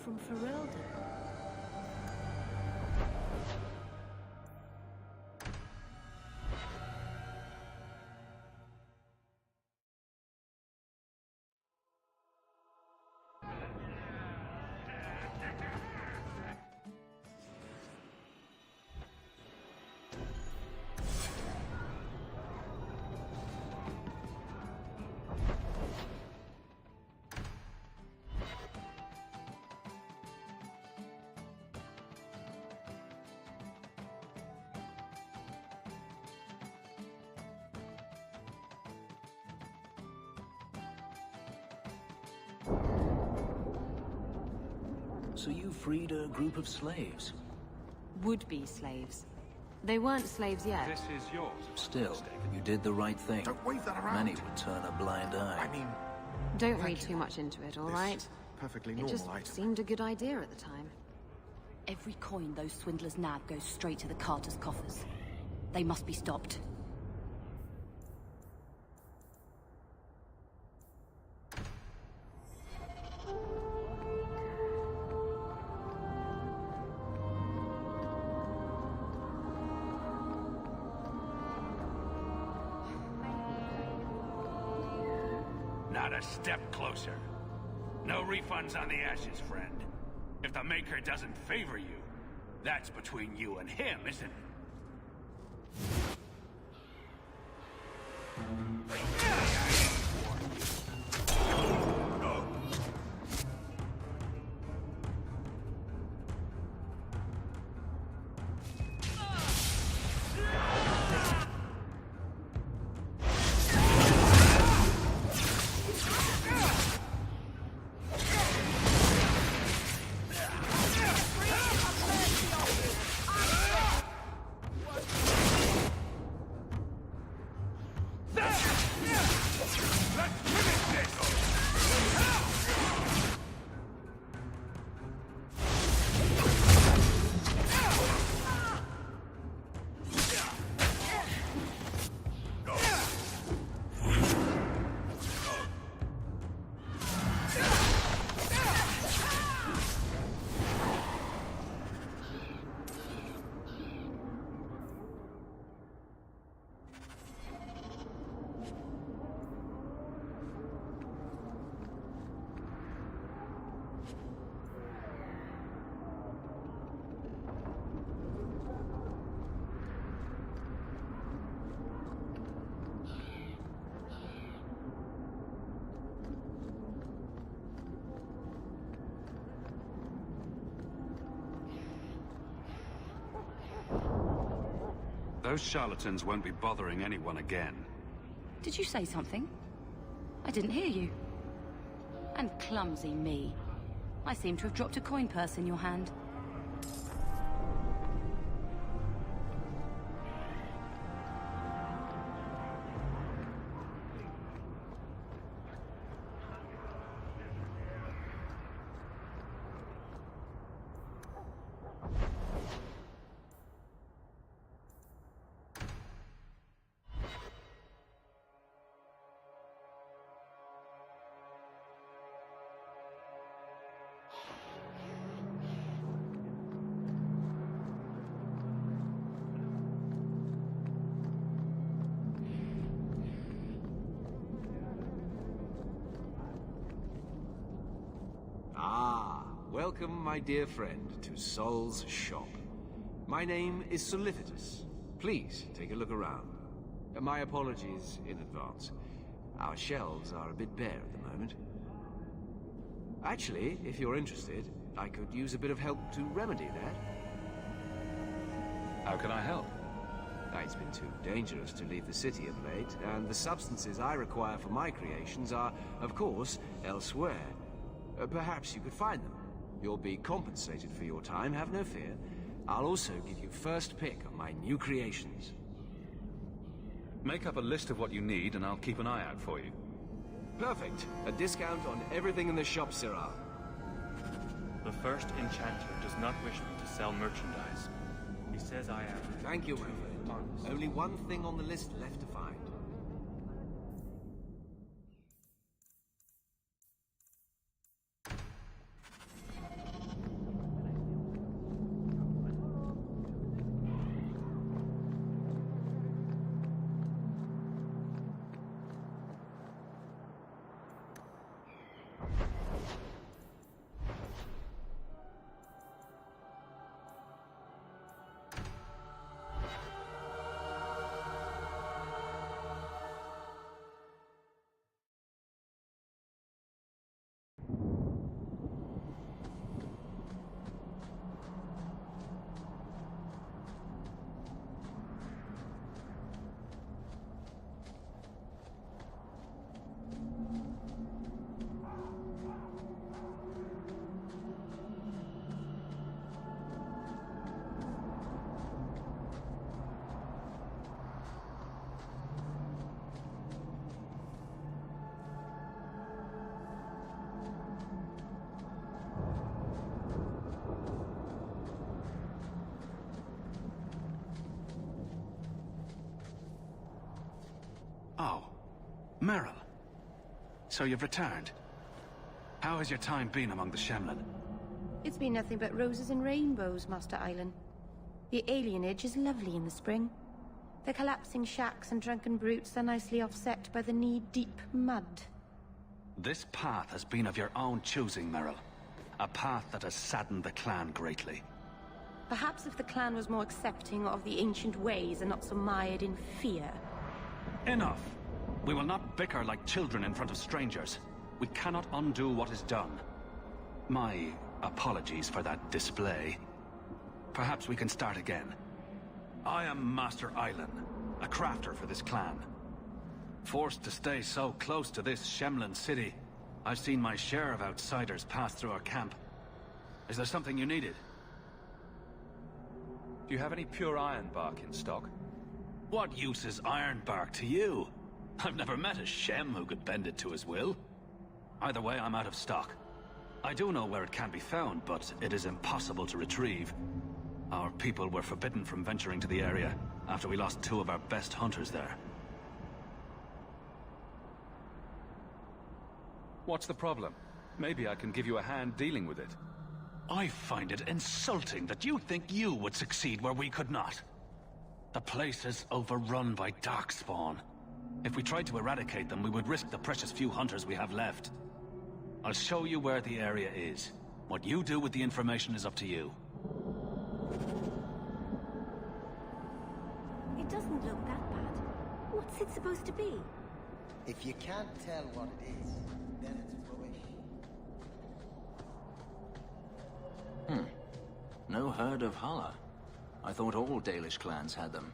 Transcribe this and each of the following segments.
from Ferelden. So you freed a group of slaves? Would-be slaves. They weren't slaves yet. This is yours. Still, you did the right thing. Don't wave that around. Many would turn a blind eye. I mean, Don't read too much into it, all right? perfectly It normal just item. seemed a good idea at the time. Every coin those swindlers nab goes straight to the Carter's coffers. They must be stopped. Not a step closer. No refunds on the ashes, friend. If the Maker doesn't favor you, that's between you and him, isn't it? Those charlatans won't be bothering anyone again. Did you say something? I didn't hear you. And clumsy me. I seem to have dropped a coin purse in your hand. Welcome, my dear friend, to Sol's shop. My name is Solicitus. Please, take a look around. My apologies in advance. Our shelves are a bit bare at the moment. Actually, if you're interested, I could use a bit of help to remedy that. How can I help? It's been too dangerous to leave the city of late, and the substances I require for my creations are, of course, elsewhere. Perhaps you could find them. You'll be compensated for your time, have no fear. I'll also give you first pick on my new creations. Make up a list of what you need, and I'll keep an eye out for you. Perfect. A discount on everything in the shop, Sirrah. The first enchanter does not wish me to sell merchandise. He says I am... Thank you, my friend. honest. Only one thing on the list left to find. Meryl. So you've returned. How has your time been among the Shemlin? It's been nothing but roses and rainbows, Master Island. The alienage is lovely in the spring. The collapsing shacks and drunken brutes are nicely offset by the knee-deep mud. This path has been of your own choosing, Meryl. A path that has saddened the clan greatly. Perhaps if the clan was more accepting of the ancient ways and not so mired in fear. Enough! We will not bicker like children in front of strangers. We cannot undo what is done. My apologies for that display. Perhaps we can start again. I am Master Island, a crafter for this clan. Forced to stay so close to this Shemlin city, I've seen my share of outsiders pass through our camp. Is there something you needed? Do you have any pure iron bark in stock? What use is iron bark to you? I've never met a Shem who could bend it to his will. Either way, I'm out of stock. I do know where it can be found, but it is impossible to retrieve. Our people were forbidden from venturing to the area after we lost 2 of our best hunters there. What's the problem? Maybe I can give you a hand dealing with it. I find it insulting that you think you would succeed where we could not. The place is overrun by darkspawn. If we tried to eradicate them, we would risk the precious few hunters we have left. I'll show you where the area is. What you do with the information is up to you. It doesn't look that bad. What's it supposed to be? If you can't tell what it is, then it's rubbish. No herd of Hala. I thought all Dalish clans had them.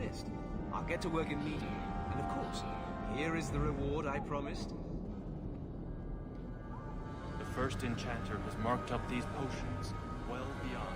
Herbalist. I'll get to work immediately. And of course, here is the reward I promised. The first enchanter has marked up these potions well beyond.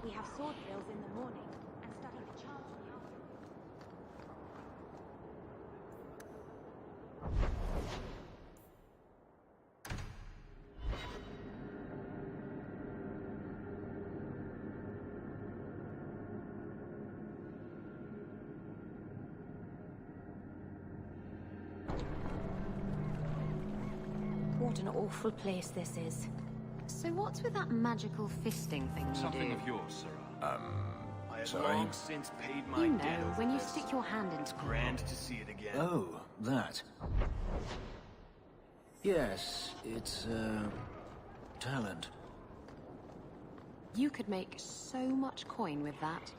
We have sword drills in the morning and study the charms in the afternoon. What an awful place this is. So what's with that magical fisting thing you Something do? of yours, Sarah. I have Sorry? long since paid my You debt know, over when you this. stick your hand into It's grand to see it again. Oh, that. Yes, it's, talent. You could make so much coin with that.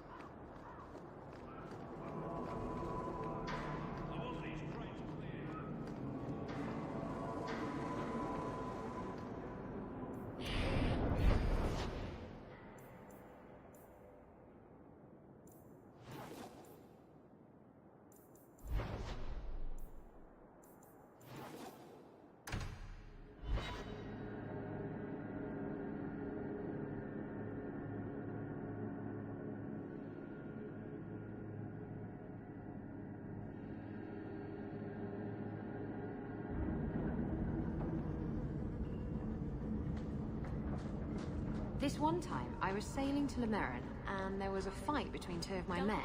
This one time, I was sailing to Lemerin, and there was a fight between two of my men.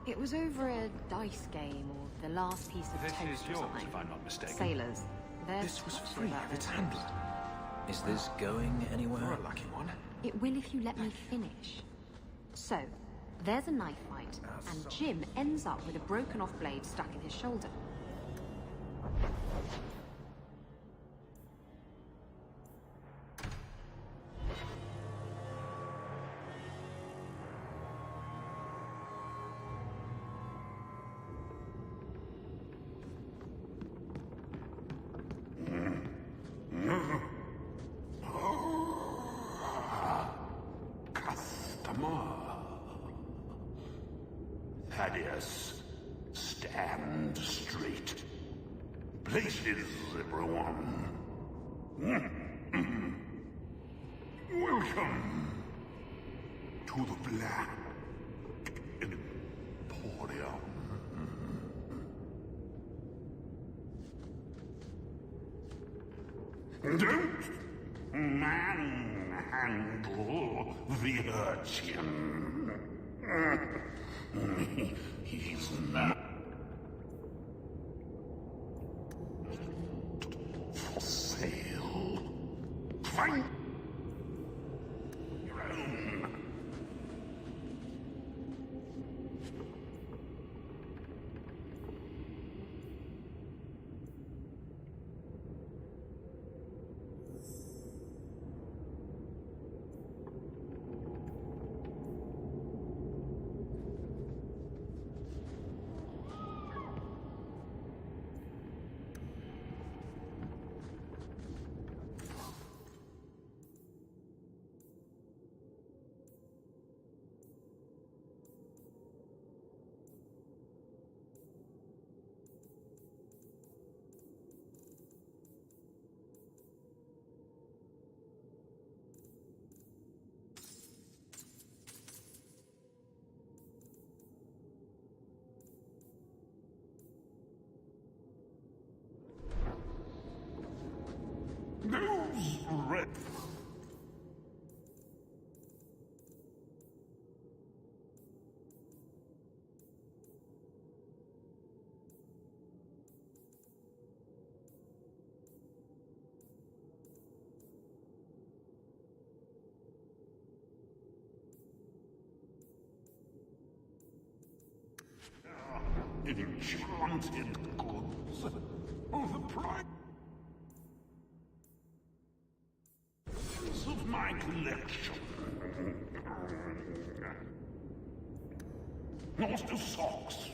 It was over a dice game, or the last piece of This toast is or yours, something. if I'm not mistaken. Sailors. They're This was touchy free about of its their handler. toast. Is this going anywhere? You're a lucky one. It will if you let me finish. So, there's a knife fight, and Jim ends up with a broken off blade stuck in his shoulder. Customer. Thaddeus, stand straight. Places, everyone. Welcome to the Black Emporium. Don't manhandle the urchin. He's not for sale. Find your own. enchanted goods. Oh, the price of my collection. As to socks,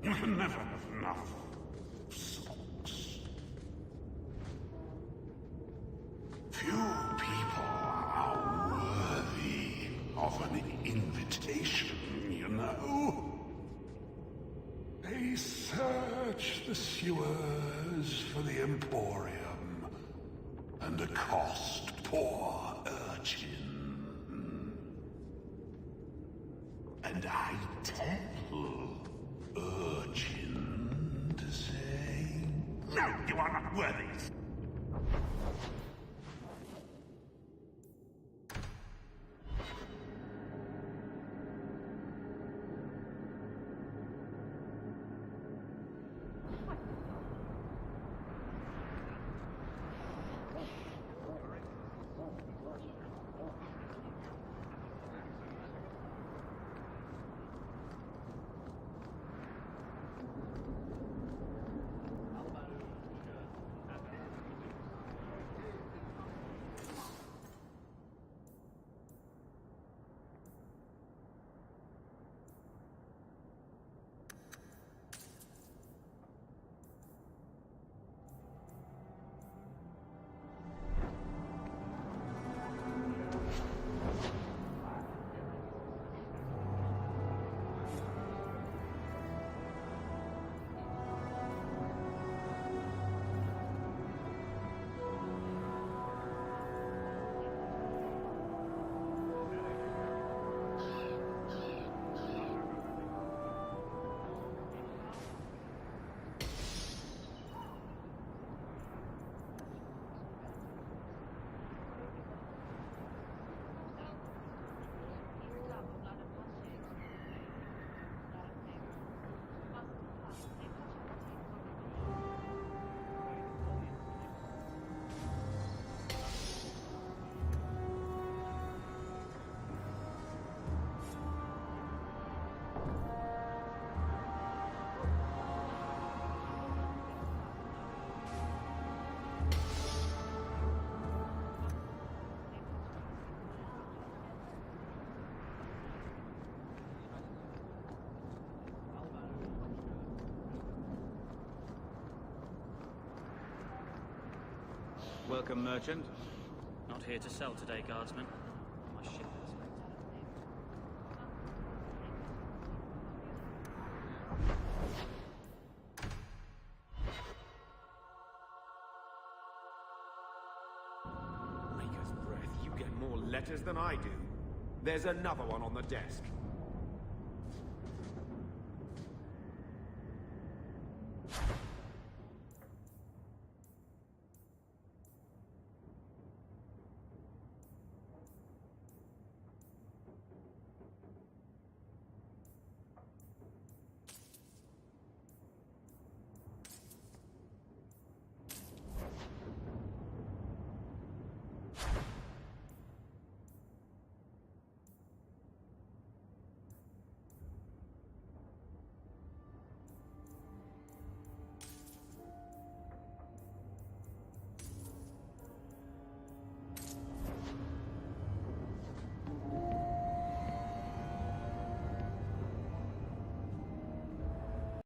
you can never have enough socks. Few people are worthy of an invitation, you know. They search the sewers for the Emporium and accost poor urchin. And I tell urchin to say, no, you are not worthy. Welcome, merchant. Not here to sell today, guardsman. My ship has Maker's breath, you get more letters than I do. There's another one on the desk.